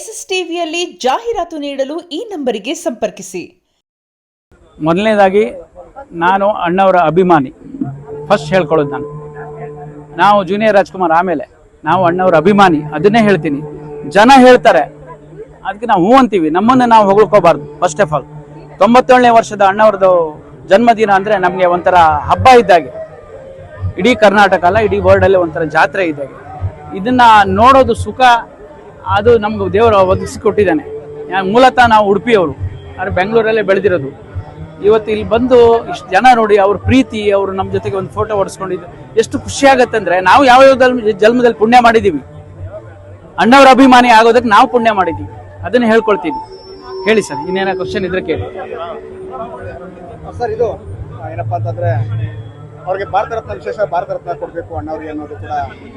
SSTVಯಲ್ಲಿ ಜಾಹೀರಾತು ನೀಡಲು ಈ ನಂಬರಿಗೆ ಸಂಪರ್ಕಿಸಿ. ಮೊದಲನೇದಾಗಿ ನಾನು ಅಣ್ಣವರ ಅಭಿಮಾನಿ. ಫಸ್ಟ್ ಹೇಳ್ಕೊಳ್ಳೋದು ನಾವು ಜೂನಿಯರ್ ರಾಜ್ಕುಮಾರ್, ಆಮೇಲೆ ನಾವು ಅಣ್ಣವರ ಅಭಿಮಾನಿ. ಅದನ್ನೇ ಹೇಳ್ತೀನಿ. ಜನ ಹೇಳ್ತಾರೆ, ಅದಕ್ಕೆ ನಾವು ಹೂ ಅಂತೀವಿ. ನಮ್ಮನ್ನು ನಾವು ಹೊಗಳ್ಕೋಬಾರ್ದು. ಫಸ್ಟ್ ಆಫ್ ಆಲ್ 97ನೇ ವರ್ಷದ ಅಣ್ಣವ್ರದ್ದು ಜನ್ಮದಿನ ಅಂದರೆ ನಮಗೆ ಒಂಥರ ಹಬ್ಬ ಇದ್ದಾಗೆ. ಇಡೀ ಕರ್ನಾಟಕ ಅಲ್ಲ, ಇಡೀ ವರ್ಲ್ಡಲ್ಲಿ ಒಂಥರ ಜಾತ್ರೆ ಇದ್ದಾಗೆ. ಇದನ್ನು ನೋಡೋದು ಸುಖ, ಅದು ನಮ್ಗೆ ದೇವರು ಒದಗಿಸಿಕೊಟ್ಟಿದ್ದಾನೆ. ಮೂಲತಃ ನಾವು ಉಡುಪಿಯವರು, ಆದರೆ ಬೆಂಗಳೂರಲ್ಲೇ ಬೆಳೆದಿರೋದು. ಇವತ್ತು ಇಲ್ಲಿ ಬಂದು ಇಷ್ಟು ಜನ ನೋಡಿ, ಅವ್ರ ಪ್ರೀತಿ, ಅವರು ನಮ್ಮ ಜೊತೆಗೆ ಒಂದು ಫೋಟೋ ಹೊಡ್ಸ್ಕೊಂಡಿದ್ದು ಎಷ್ಟು ಖುಷಿ ಆಗತ್ತೆ ಅಂದರೆ, ನಾವು ಯಾವ ಜನ್ಮದಲ್ಲಿ ಪುಣ್ಯ ಮಾಡಿದ್ದೀವಿ. ಅಣ್ಣವರ ಅಭಿಮಾನಿ ಆಗೋದಕ್ಕೆ ನಾವು ಪುಣ್ಯ ಮಾಡಿದ್ದೀವಿ. ಅದನ್ನು ಹೇಳ್ಕೊಳ್ತೀನಿ. ಹೇಳಿ ಸರ್, ಇನ್ನೇನೋ ಕ್ವಶನ್ ಇದ್ರೆ ಕೇಳಿ ಸರ್. ಇದು ಏನಪ್ಪಾ ಅಂತಂದ್ರೆ, ಅವ್ರಿಗೆ ಭಾರತ ರತ್ನ, ವಿಶೇಷ ಭಾರತ ರತ್ನ ಕೊಡಬೇಕು ಅಣ್ಣವ್ರಿಗೆ ಅನ್ನೋದು ಕೂಡ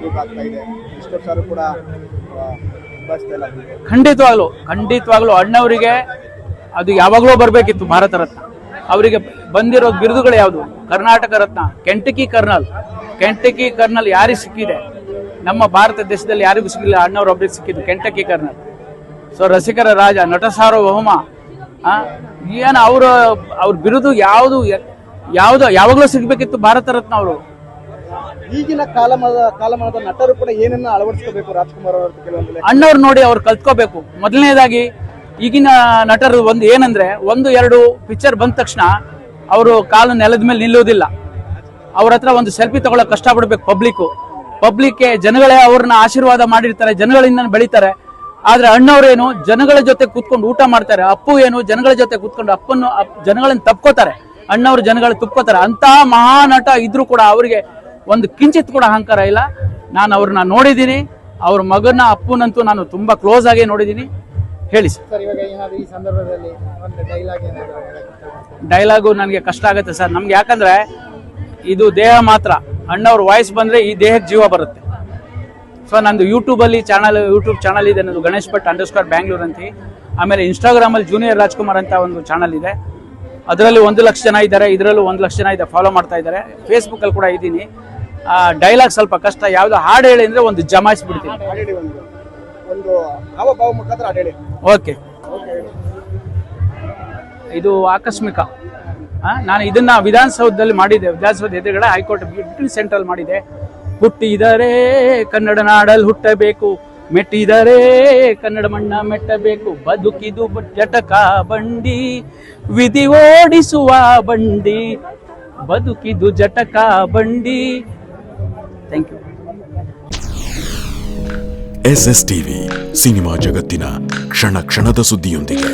ಈಗ ಆಗ್ತಾ ಇದೆ. ಇಷ್ಟು ವರ್ಷ ಕೂಡ ಖಂಡಿತವಾಗ್ಲೂ ಅಣ್ಣವರಿಗೆ ಅದು ಯಾವಾಗಲೂ ಬರಬೇಕಿತ್ತು ಭಾರತ ರತ್ನ. ಅವರಿಗೆ ಬಂದಿರೋ ಬಿರುದುಗಳು ಯಾವುದು? ಕರ್ನಾಟಕ ರತ್ನ, ಕೆಂಟಕಿ ಕರ್ನಲ್ ಯಾರಿಗೆ ಸಿಕ್ಕಿದೆ? ನಮ್ಮ ಭಾರತ ದೇಶದಲ್ಲಿ ಯಾರಿಗೂ ಸಿಕ್ಕಿಲ್ಲ, ಅಣ್ಣವ್ರೊಬ್ರಿಗೆ ಸಿಕ್ಕಿದ್ದು ಕೆಂಟಕಿ ಕರ್ನಲ್. ಸೊ ರಸಿಕರ ರಾಜ, ನಟ ಸಾರ್ವಭೌಮ. ಏನು ಅವ್ರ ಬಿರುದು ಯಾವುದು ಯಾವಾಗಲೂ ಸಿಗ್ಬೇಕಿತ್ತು ಭಾರತ ರತ್ನ. ಅವರು ಈಗಿನ ಕಾಲಮಾನದ ನಟರು ಕೂಡ ಏನನ್ನ ಅಳವಡಿಸ್ಕೋಬೇಕು ರಾಜ್ಕುಮಾರ್ ಅವರು ಕೆಲವೊಂದು ಅಣ್ಣವ್ರು ನೋಡಿ ಅವ್ರು ಕಲ್ತ್ಕೋಬೇಕು. ಮೊದಲನೇದಾಗಿ ಈಗಿನ ನಟರು ಒಂದು ಏನಂದ್ರೆ, 1-2 ಪಿಕ್ಚರ್ ಬಂದ ತಕ್ಷಣ ಅವರು ಕಾಲು ನೆಲದ ಮೇಲೆ ನಿಲ್ಲೋದಿಲ್ಲ. ಅವ್ರ ಹತ್ರ ಒಂದು ಸೆಲ್ಫಿ ತಗೊಳ್ಳೋ ಕಷ್ಟಪಡ್ಬೇಕು ಪಬ್ಲಿಕ್ಗೆ. ಜನಗಳೇ ಅವ್ರನ್ನ ಆಶೀರ್ವಾದ ಮಾಡಿರ್ತಾರೆ, ಜನಗಳಿಂದ ಬೆಳಿತಾರೆ. ಆದ್ರೆ ಅಣ್ಣವ್ರೇನು ಜನಗಳ ಜೊತೆ ಕೂತ್ಕೊಂಡು ಊಟ ಮಾಡ್ತಾರೆ. ಅಪ್ಪು ಏನು ಜನಗಳ ಜೊತೆ ಕೂತ್ಕೊಂಡು ಜನಗಳನ್ನ ತಪ್ಕೋತಾರೆ. ಅಣ್ಣವ್ರು ಜನಗಳು ತುಪ್ಕೋತಾರೆ. ಅಂತಹ ಮಹಾನಟ ಇದ್ರು ಕೂಡ ಅವರಿಗೆ ಒಂದು ಕಿಂಚಿತ್ ಕೂಡ ಅಹಂಕಾರ ಇಲ್ಲ. ನಾನು ಅವ್ರನ್ನ ನೋಡಿದ್ದೀನಿ. ಅವ್ರ ಮಗನ ಅಪ್ಪನಂತೂ ನಾನು ತುಂಬಾ ಕ್ಲೋಸ್ ಆಗಿ ನೋಡಿದ್ದೀನಿ. ಹೇಳಿ ಸರ್. ಈ ಸಂದರ್ಭದಲ್ಲಿ ಡೈಲಾಗು ನನಗೆ ಕಷ್ಟ ಆಗುತ್ತೆ ಸರ್. ನಮ್ಗೆ ಯಾಕಂದ್ರೆ ಇದು ದೇಹ ಮಾತ್ರ. ಅಣ್ಣವ್ರ ವಾಯ್ಸ್ ಬಂದ್ರೆ ಈ ದೇಹಕ್ಕೆ ಜೀವ ಬರುತ್ತೆ. ಸೊ ನಂದು ಯೂಟ್ಯೂಬ್ ಚಾನಲ್ ಇದೆ, ನನ್ನದು ಗಣೇಶ್ ಭಟ್ _ ಬ್ಯಾಂಗ್ಳೂರ್ ಅಂತ. ಆಮೇಲೆ ಇನ್ಸ್ಟಾಗ್ರಾಮಲ್ಲಿ ಜೂನಿಯರ್ ರಾಜ್ಕುಮಾರ್ ಅಂತ ಒಂದು ಚಾನಲ್ ಇದೆ. ಅದರಲ್ಲಿ 1 ಲಕ್ಷ ಜನ ಇದ್ದಾರೆ, ಇದರಲ್ಲೂ 1 ಲಕ್ಷ ಜನ ಇದೆ, ಫಾಲೋ ಮಾಡ್ತಾ ಇದ್ದಾರೆ. ಫೇಸ್ಬುಕ್ಕಲ್ಲಿ ಕೂಡ ಇದ್ದೀನಿ. ಡೈಲಾಗ್ ಸ್ವಲ್ಪ ಕಷ್ಟ. ಯಾವ್ದು ಹಾಡು ಹೇಳಿ ಅಂದ್ರೆ ಒಂದು ಜಮಾಯಿಸ್ಬಿಡ್ತೀನಿ. ಓಕೆ, ಇದು ಆಕಸ್ಮಿಕ. ನಾನು ಇದನ್ನ ವಿಧಾನಸೌಧದಲ್ಲಿ ಮಾಡಿದ್ದೆ. ವಿಧಾನಸೌಧ ಎದುರುಗಡೆ ಹೈಕೋರ್ಟ್ ಬ್ಯೂಟಿ ಸೆಂಟ್ರಲ್ ಮಾಡಿದೆ. ಹುಟ್ಟಿದರೆ ಕನ್ನಡ ನಾಡಲ್ಲಿ ಹುಟ್ಟಬೇಕು, ಮೆಟ್ಟಿದರೆ ಕನ್ನಡ ಮಣ್ಣ ಮೆಟ್ಟಬೇಕು, ಬದುಕಿದು ಜಟಕ ಬಂಡಿ, ವಿಧಿ ಓಡಿಸುವ ಬಂಡಿ, ಬದುಕಿದು ಜಟಕ ಬಂಡಿ. Thank you. SSTV ಸಿನಿಮಾ ಜಗತ್ತಿನ ಕ್ಷಣ ಕ್ಷಣದ ಸುದ್ದಿಯೊಂದಿಗೆ.